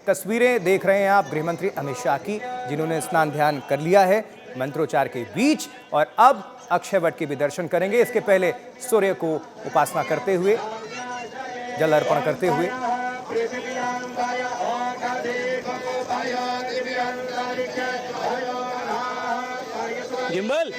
तस्वीरें देख रहे हैं आप गृह मंत्री अमित शाह की, जिन्होंने स्नान ध्यान कर लिया है मंत्रोच्चार के बीच और अब अक्षय वट के भी दर्शन करेंगे। इसके पहले सूर्य को उपासना करते हुए, जल अर्पण करते हुए गिम्बल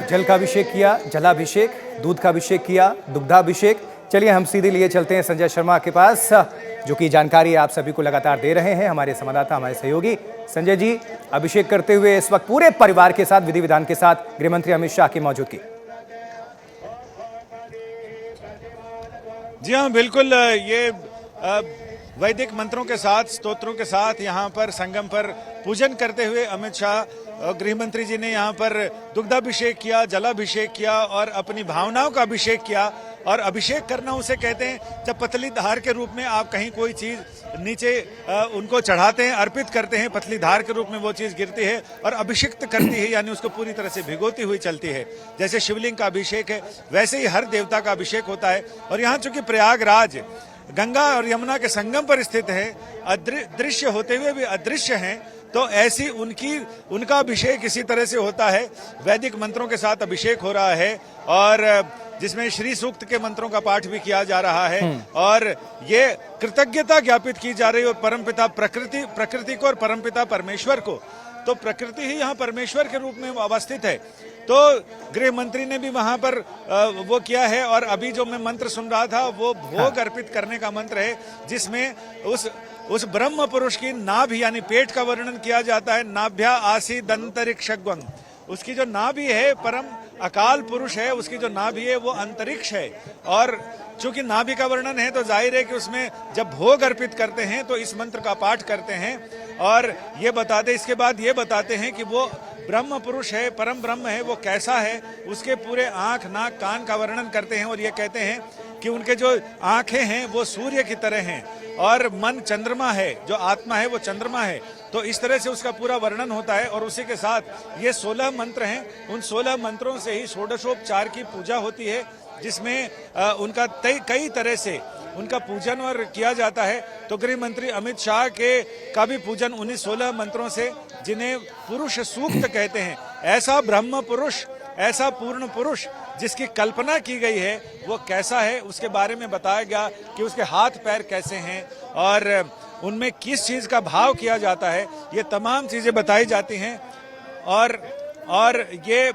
जल का अभिषेक किया, जलाभिषेक, दूध का अभिषेक किया, दुग्धाभिषेक। चलिए हम सीधे लिए चलते हैं संजय शर्मा के पास, जो कि जानकारी आप सभी को लगातार दे रहे हैं, हमारे संवाददाता, हमारे सहयोगी। संजय जी, अभिषेक करते हुए इस वक्त पूरे परिवार के साथ, विधि विधान के साथ गृह मंत्री अमित शाह की मौजूदगी। जी हाँ, बिल्कुल। ये वैदिक मंत्रों के साथ, स्तोत्रों के साथ यहाँ पर संगम पर पूजन करते हुए अमित शाह गृह मंत्री जी ने यहाँ पर दुग्धाभिषेक किया, जलाभिषेक किया और अपनी भावनाओं का अभिषेक किया। और अभिषेक करना उसे कहते हैं जब पतली धार के रूप में आप कहीं कोई चीज नीचे उनको चढ़ाते हैं, अर्पित करते हैं, पतली धार के रूप में वो चीज गिरती है और अभिषिक्त करती है, यानी उसको पूरी तरह से भिगोती हुई चलती है। जैसे शिवलिंग का अभिषेक है, वैसे ही हर देवता का अभिषेक होता है। और यहाँ चूंकि प्रयागराज गंगा और यमुना के संगम पर स्थित है, दृश्य होते हुए भी अदृश्य हैं, तो ऐसी उनका अभिषेक इसी तरह से होता है। वैदिक मंत्रों के साथ अभिषेक हो रहा है और जिसमें श्री सूक्त के मंत्रों का पाठ भी किया जा रहा है और ये कृतज्ञता ज्ञापित की जा रही है परमपिता प्रकृति को और परमपिता परमेश्वर को। तो प्रकृति ही यहाँ परमेश्वर के रूप में अवस्थित है। तो गृह मंत्री ने भी वहां पर वो किया है। और अभी जो मैं मंत्र सुन रहा था वो भोग अर्पित करने का मंत्र है, जिसमें उस ब्रह्म पुरुष की नाभि यानी पेट का वर्णन किया जाता है। नाभ्या आसीद अंतरिक्षग्वं, उसकी जो नाभि है, परम अकाल पुरुष है, उसकी जो नाभि है वो अंतरिक्ष है। और चूंकि नाभि का वर्णन है तो जाहिर है कि उसमें जब भोग अर्पित करते हैं तो इस मंत्र का पाठ करते हैं और ये बताते, इसके बाद ये बताते हैं कि वो ब्रह्म पुरुष है, परम ब्रह्म है, वो कैसा है, उसके पूरे आंख, नाक, कान का वर्णन करते हैं। और ये कहते हैं कि उनके जो आंखें हैं वो सूर्य की तरह हैं और मन चंद्रमा है, जो आत्मा है वो चंद्रमा है। तो इस तरह से उसका पूरा वर्णन होता है। और उसी के साथ ये 16 मंत्र हैं, उन 16 मंत्रों से ही षोडशोपचार की पूजा होती है, जिसमें उनका कई तरह से उनका पूजन और किया जाता है। तो गृह मंत्री अमित शाह का भी पूजन उन्हीं 16 मंत्रों से, जिन्हें पुरुष सूक्त कहते हैं। ऐसा ब्रह्म पुरुष, ऐसा पूर्ण पुरुष जिसकी कल्पना की गई है, वो कैसा है उसके बारे में बताया गया कि उसके हाथ पैर कैसे हैं और उनमें किस चीज का भाव किया जाता है, ये तमाम चीजें बताई जाती हैं। और ये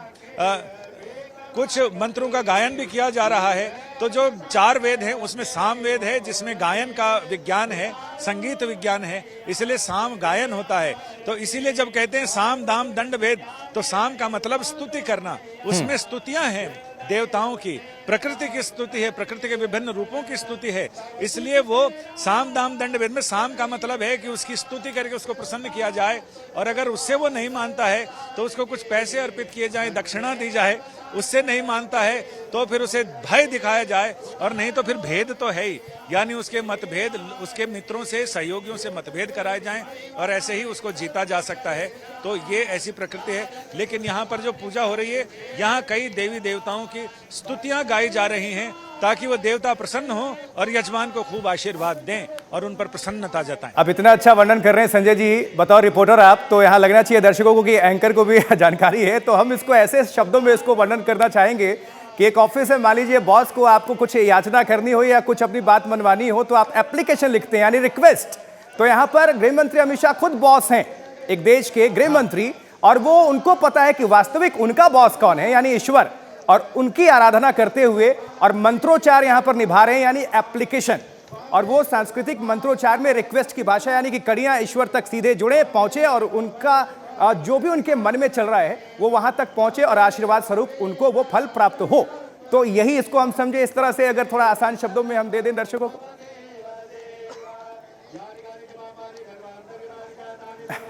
कुछ मंत्रों का गायन भी किया जा रहा है। तो जो 4 वेद हैं उसमें साम वेद है, जिसमें गायन का विज्ञान है, संगीत विज्ञान है, इसलिए साम गायन होता है। तो इसीलिए जब कहते हैं साम दाम दंड वेद, तो साम का मतलब स्तुति करना, उसमें स्तुतियां हैं देवताओं की, प्रकृति की स्तुति है, प्रकृति के विभिन्न रूपों की स्तुति है। इसलिए वो साम दाम दंड वेद में साम का मतलब है कि उसकी स्तुति करके उसको प्रसन्न किया जाए। और अगर उससे वो नहीं मानता है तो उसको कुछ पैसे अर्पित किए जाए, दक्षिणा दी जाए। उससे नहीं मानता है तो फिर उसे भय दिखाया जाए, और नहीं तो फिर भेद तो है ही, यानी उसके मतभेद, उसके मित्रों से, सहयोगियों से मतभेद कराए जाएं और ऐसे ही उसको जीता जा सकता है। तो ये ऐसी प्रकृति है। लेकिन यहाँ पर जो पूजा हो रही है, यहाँ कई देवी देवताओं की स्तुतियां गाई जा रही हैं ताकि वो देवता प्रसन्न हो और यजमान को खूब आशीर्वाद दें और उन पर प्रसन्नता जताएं। अब इतना अच्छा वर्णन कर रहे हैं संजय जी, बताओ रिपोर्टर आप, तो यहाँ लगना चाहिए दर्शकों को कि एंकर को भी जानकारी है। तो हम इसको ऐसे शब्दों में इसको वर्णन करना चाहेंगे कि एक ऑफिस में मान लीजिए बॉस को आपको कुछ याचना करनी हो या कुछ अपनी बात मनवानी हो तो आप एप्लीकेशन लिखते हैं, यानी रिक्वेस्ट। तो यहाँ पर गृह मंत्री अमित शाह खुद बॉस हैं, एक देश के गृह मंत्री, और वो उनको पता है कि वास्तविक उनका बॉस कौन है, यानी ईश्वर, और उनकी आराधना करते हुए और मंत्रोच्चार यहां पर निभा रहे हैं, यानी एप्लीकेशन। और वो सांस्कृतिक मंत्रोच्चार में रिक्वेस्ट की भाषा, यानी कि कड़ियां ईश्वर तक सीधे जुड़े पहुंचे और उनका जो भी उनके मन में चल रहा है वो वहां तक पहुंचे और आशीर्वाद स्वरूप उनको वो फल प्राप्त हो। तो यही इसको हम समझे इस तरह से, अगर थोड़ा आसान शब्दों में हम दे दें दर्शकों को।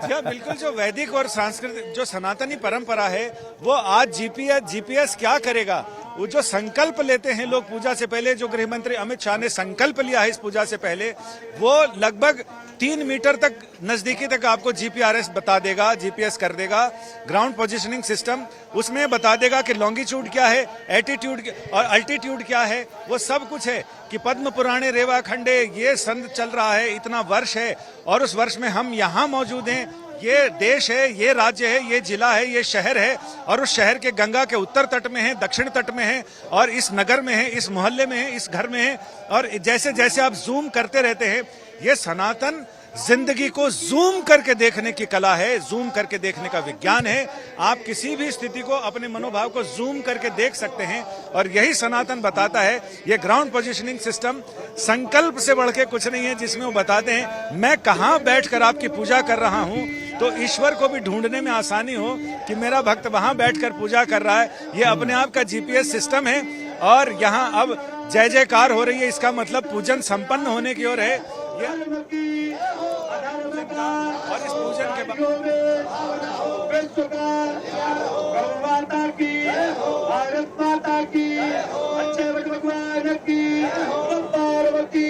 जी बिल्कुल, जो वैदिक और सांस्कृतिक जो सनातनी परंपरा है वो आज जीपीएस क्या करेगा। वो जो संकल्प लेते हैं लोग पूजा से पहले, जो गृह मंत्री अमित शाह ने संकल्प लिया है इस पूजा से पहले, वो लगभग 3 मीटर तक नजदीकी तक आपको जीपीआरएस बता देगा, जीपीएस कर देगा, ग्राउंड पोजीशनिंग सिस्टम उसमें बता देगा कि लॉन्गिट्यूड क्या है, एटीट्यूड और अल्टीट्यूड क्या है, वो सब कुछ है। कि पद्म पुराणे रेवा खंडे ये संत चल रहा है, इतना वर्ष है और उस वर्ष में हम यहाँ मौजूद हैं, ये देश है, ये राज्य है, ये जिला है, ये शहर है, और उस शहर के गंगा के उत्तर तट में है, दक्षिण तट में है, और इस नगर में है, इस मोहल्ले में है, इस घर में है। और जैसे जैसे आप जूम करते रहते हैं, ये सनातन जिंदगी को जूम करके देखने की कला है, जूम करके देखने का विज्ञान है। आप किसी भी स्थिति को, अपने मनोभाव को जूम करके देख सकते हैं, और यही सनातन बताता है। ये ग्राउंड पोजीशनिंग सिस्टम संकल्प से बढ़ के कुछ नहीं है, जिसमें वो बताते हैं मैं कहां बैठकर आपकी पूजा कर रहा हूं, तो ईश्वर को भी ढूंढने में आसानी हो कि मेरा भक्त वहां बैठकर पूजा कर रहा है। ये अपने आप का जीपीएस सिस्टम है, और यहाँ अब जय जयकार हो रही है, इसका मतलब पूजन संपन्न होने की ओर है। और इस पूजन के बाद माता की, भारत माता की, अच्छे भगवान की, पार्वती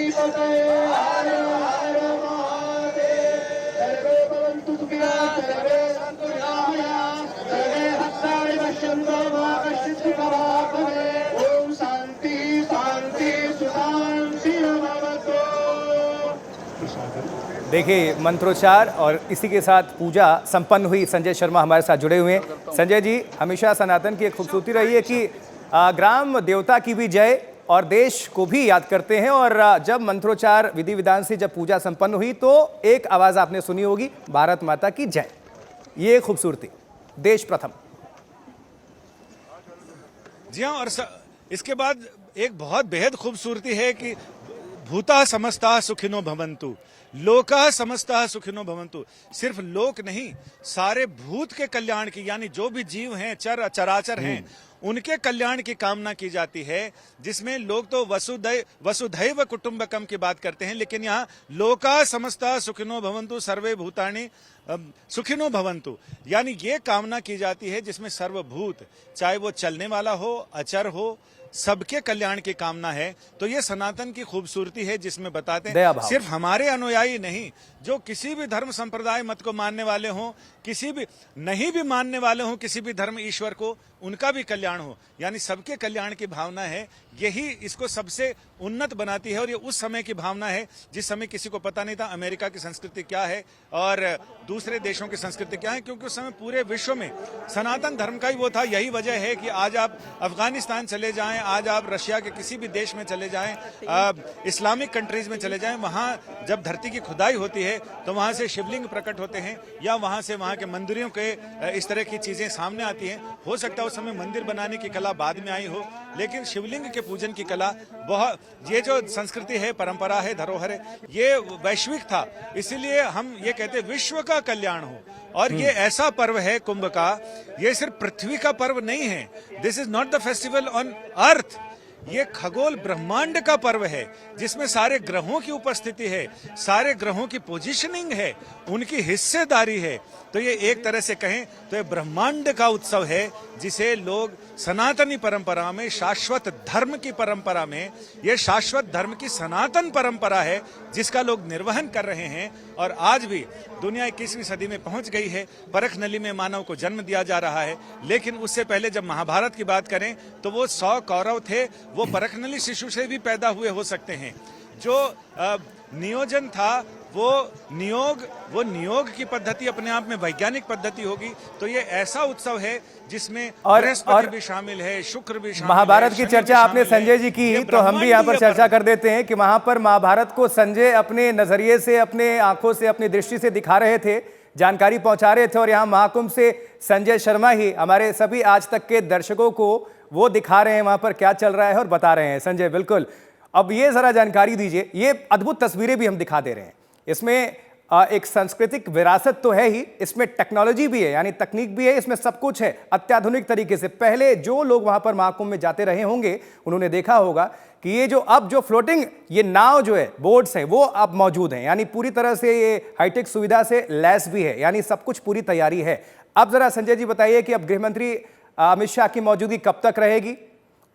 ओम शांति शांति सुशांति। देखिए मंत्रोच्चार और इसी के साथ पूजा संपन्न हुई। संजय शर्मा हमारे साथ जुड़े हुए हैं। संजय जी, हमेशा सनातन की एक खूबसूरती रही है कि ग्राम देवता की भी जय और देश को भी याद करते हैं, और जब मंत्रोच्चार विधि विधान से जब पूजा संपन्न हुई तो एक आवाज आपने सुनी होगी, भारत माता की जय। ये खूबसूरती, देश प्रथम। जी हाँ, और इसके बाद एक बहुत बेहद खूबसूरती है कि भूता समस्ता सुखिनो भवन्तु, लोका समस्ता सुखिनो भवन्तु। सिर्फ लोक नहीं, सारे भूत के कल्याण की, यानी जो भी जीव हैं, चराचर हैं, उनके कल्याण की कामना की जाती है। जिसमें लोग तो वसुधैव कुटुंबकम की बात करते हैं, लेकिन यहाँ लोका समस्ता सुखिनो भवन्तु, सर्वे भूतानि सुखिनो भवन्तु, यानी ये कामना की जाती है जिसमें सर्वभूत, चाहे वो चलने वाला हो, अचर हो, सबके कल्याण की कामना है। तो ये सनातन की खूबसूरती है, जिसमें बताते हैं सिर्फ हमारे अनुयायी नहीं, जो किसी भी धर्म संप्रदाय मत को मानने वाले हों, किसी भी नहीं भी मानने वाले हों किसी भी धर्म ईश्वर को, उनका भी कल्याण हो, यानी सबके कल्याण की भावना है। यही इसको सबसे उन्नत बनाती है, और ये उस समय की भावना है जिस समय किसी को पता नहीं था अमेरिका की संस्कृति क्या है और दूसरे देशों की संस्कृति क्या है, क्योंकि उस समय पूरे विश्व में सनातन धर्म का ही वो था। यही वजह है कि आज आप अफगानिस्तान चले जाएं, आज आप रशिया के किसी भी देश में चले जाएं, इस्लामिक कंट्रीज में चले जाएं, वहां जब धरती की खुदाई होती है तो वहां से शिवलिंग प्रकट होते हैं, या वहां से वहां के मंदिरों के इस तरह की चीजें सामने आती हैं। हो सकता है उस समय मंदिर बनाने की कला बाद में आई हो, लेकिन शिवलिंग के पूजन की कला बहुत, ये जो संस्कृति है, परंपरा है, धरोहर है, ये वैश्विक था। इसीलिए हम ये कहते हैं विश्व का कल्याण हो। और ये ऐसा पर्व है कुंभ का, ये सिर्फ पृथ्वी का पर्व नहीं है। This is not the festival on earth, ये खगोल ब्रह्मांड का पर्व है, जिसमें सारे ग्रहों की उपस्थिति है, सारे ग्रहों की पोजीशनिंग है, उनकी हिस्सेदारी है। तो ये एक तरह से कहें तो ये ब्रह्मांड का उत्सव है, जिसे लोग सनातनी परंपरा में, शाश्वत धर्म की परंपरा में, ये शाश्वत धर्म की सनातन परंपरा है जिसका लोग निर्वहन कर रहे हैं। और आज भी दुनिया 21वीं सदी में पहुंच गई है, परख नली में मानव को जन्म दिया जा रहा है। लेकिन उससे पहले जब महाभारत की बात करें तो वो 100 कौरव थे, वो परखनली शिशु से भी पैदा हुए हो सकते हैं। जो नियोजन था वो नियोग की पद्धति अपने आप में वैज्ञानिक पद्धति होगी। तो ये ऐसा उत्सव है जिसमें बृहस्पति भी शामिल है, शुक्र भी शामिल है। महाभारत की चर्चा आपने संजय जी की, तो हम भी यहाँ पर चर्चा कर देते हैं कि वहां पर महाभारत को संजय अपने नजरिए से, अपने आंखों से, अपनी दृष्टि से दिखा रहे थे, जानकारी पहुंचा रहे थे, और यहाँ महाकुंभ से संजय शर्मा ही हमारे सभी आज तक के दर्शकों को वो दिखा रहे हैं वहां पर क्या चल रहा है और बता रहे हैं। संजय, बिल्कुल, अब ये जरा जानकारी दीजिए। ये अद्भुत तस्वीरें भी हम दिखा दे रहे हैं, इसमें एक सांस्कृतिक विरासत तो है ही, इसमें टेक्नोलॉजी भी है, यानी तकनीक भी है, इसमें सब कुछ है अत्याधुनिक तरीके से। पहले जो लोग वहां पर महाकुंभ में जाते रहे होंगे उन्होंने देखा होगा कि ये जो अब जो फ्लोटिंग ये नाव जो है, बोट्स है, वो अब मौजूद हैं, यानी पूरी तरह से ये हाईटेक सुविधा से लैस भी है, यानी सब कुछ पूरी तैयारी है। अब जरा संजय जी बताइए कि अब गृह मंत्री अमित शाह की मौजूदगी कब तक रहेगी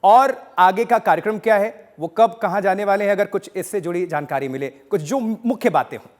और आगे का कार्यक्रम क्या है, वो कब कहां जाने वाले हैं, अगर कुछ इससे जुड़ी जानकारी मिले, कुछ जो मुख्य बातें हों।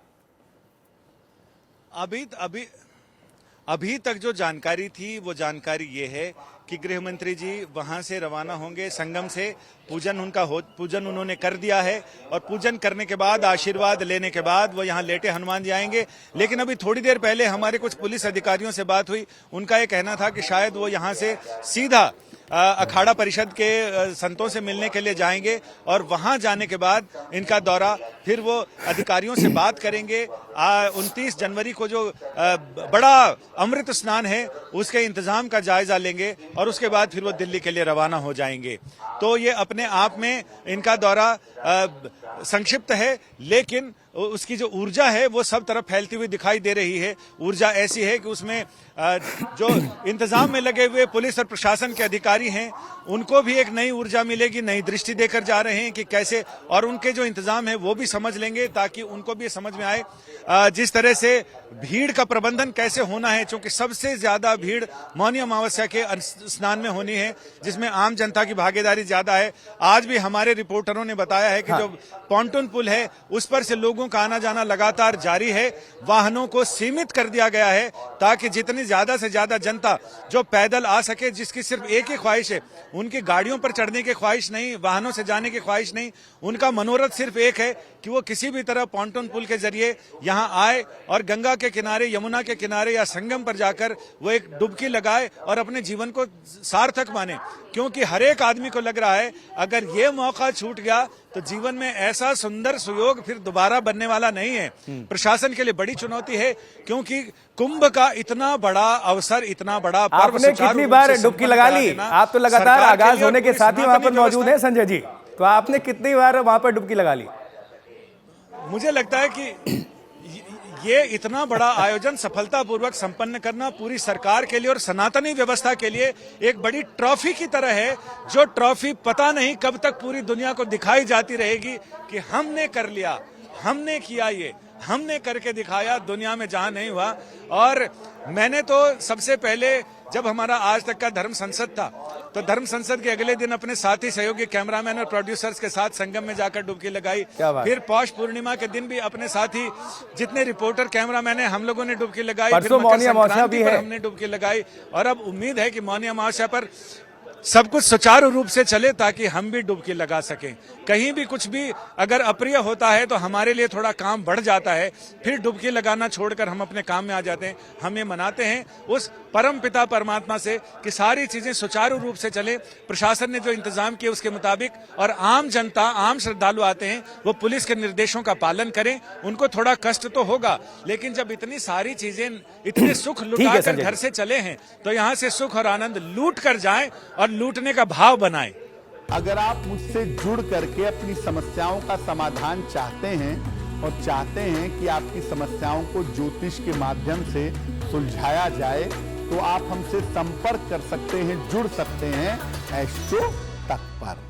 अभी तक जो जानकारी थी वो जानकारी ये है कि गृह मंत्री जी वहां से रवाना होंगे, संगम से पूजन उन्होंने कर दिया है, और पूजन करने के बाद आशीर्वाद लेने के बाद वो यहाँ लेटे हनुमान जी आएंगे। लेकिन अभी थोड़ी देर पहले हमारे कुछ पुलिस अधिकारियों से बात हुई, उनका ये कहना था कि शायद वो यहाँ से सीधा अखाड़ा परिषद के संतों से मिलने के लिए जाएंगे, और वहां जाने के बाद इनका दौरा, फिर वो अधिकारियों से बात करेंगे। 29 जनवरी को जो बड़ा अमृत स्नान है उसके इंतजाम का जायजा लेंगे, और उसके बाद फिर वो दिल्ली के लिए रवाना हो जाएंगे। तो ये अपने आप में इनका दौरा संक्षिप्त है, लेकिन उसकी जो ऊर्जा है वो सब तरफ फैलती हुई दिखाई दे रही है। ऊर्जा ऐसी है कि उसमें जो इंतजाम में लगे हुए पुलिस और प्रशासन के अधिकारी हैं उनको भी एक नई ऊर्जा मिलेगी, नई दृष्टि देकर जा रहे हैं कि कैसे, और उनके जो इंतजाम है वो भी समझ लेंगे ताकि उनको भी समझ में आए जिस तरह से भीड़ का प्रबंधन कैसे होना है, क्योंकि सबसे ज्यादा भीड़ मौनी अमावस्या के स्नान में होनी है, जिसमें आम जनता की भागीदारी ज्यादा है। आज भी हमारे रिपोर्टरों ने बताया है कि जो पॉन्टून पुल है उस पर से लोगों का आना जाना लगातार जारी है। वाहनों को सीमित कर दिया गया है ताकि जितनी ज्यादा से ज्यादा जनता जो पैदल आ सके, जिसकी सिर्फ एक ही ख्वाहिश है, उनकी गाड़ियों पर चढ़ने की ख्वाहिश नहीं, वाहनों से जाने की ख्वाहिश नहीं, उनका मनोरथ सिर्फ एक है कि वो किसी भी तरह पॉन्टून पुल के जरिए यहाँ आए और गंगा के किनारे, यमुना के किनारे या संगम पर जाकर वो एक डुबकी लगाए और अपने जीवन को सार्थक माने। क्योंकि हर एक आदमी को लग रहा है अगर ये मौका छूट गया तो जीवन में ऐसा सुंदर सुयोग फिर दोबारा बनने वाला नहीं है। प्रशासन के लिए बड़ी चुनौती है, क्योंकि कुंभ का इतना बड़ा अवसर, इतना बड़ा पर्व, आपने कितनी बार डुबकी लगा ली? आप तो लगातार आगाज होने के साथ ही वहां पर मौजूद है संजय जी, तो आपने कितनी बार वहां पर डुबकी लगा ली? मुझे लगता है कि ये इतना बड़ा आयोजन सफलतापूर्वक संपन्न करना पूरी सरकार के लिए और सनातनी व्यवस्था के लिए एक बड़ी ट्रॉफी की तरह है, जो ट्रॉफी पता नहीं कब तक पूरी दुनिया को दिखाई जाती रहेगी कि हमने कर लिया, हमने किया, ये हमने करके दिखाया दुनिया में जहां नहीं हुआ। और मैंने तो सबसे पहले जब हमारा आज तक का धर्म संसद था तो धर्म संसद के अगले दिन अपने साथी सहयोगी कैमरामैन और प्रोड्यूसर्स के साथ संगम में जाकर डुबकी लगाई। फिर पौष पूर्णिमा के दिन भी अपने साथी जितने रिपोर्टर कैमरामैन है हम लोगों ने डुबकी लगाई, फिर मकर संक्रांति पर हमने डुबकी लगाई, और अब उम्मीद है कि मौनी अमावस्या पर सब कुछ सुचारू रूप से चले ताकि हम भी डुबकी लगा सकें। कहीं भी कुछ भी अगर अप्रिय होता है तो हमारे लिए थोड़ा काम बढ़ जाता है, फिर डुबकी लगाना छोड़कर हम अपने काम में आ जाते हैं। हम ये मनाते हैं उस परम पिता परमात्मा से कि सारी चीजें सुचारू रूप से चले। प्रशासन ने जो इंतजाम किए उसके मुताबिक, और आम जनता, आम श्रद्धालु आते हैं वो पुलिस के निर्देशों का पालन करें। उनको थोड़ा कष्ट तो होगा, लेकिन जब इतनी सारी चीजें, इतने सुख लुटाकर घर से चले हैं तो यहाँ से सुख और आनंद लूट कर जाएं और लूटने का भाव बनाएं। अगर आप मुझसे जुड़ करके अपनी समस्याओं का समाधान चाहते हैं और चाहते हैं कि आपकी समस्याओं को ज्योतिष के माध्यम से सुलझाया जाए, तो आप हमसे संपर्क कर सकते हैं, जुड़ सकते हैं एस्ट्रो तक पर।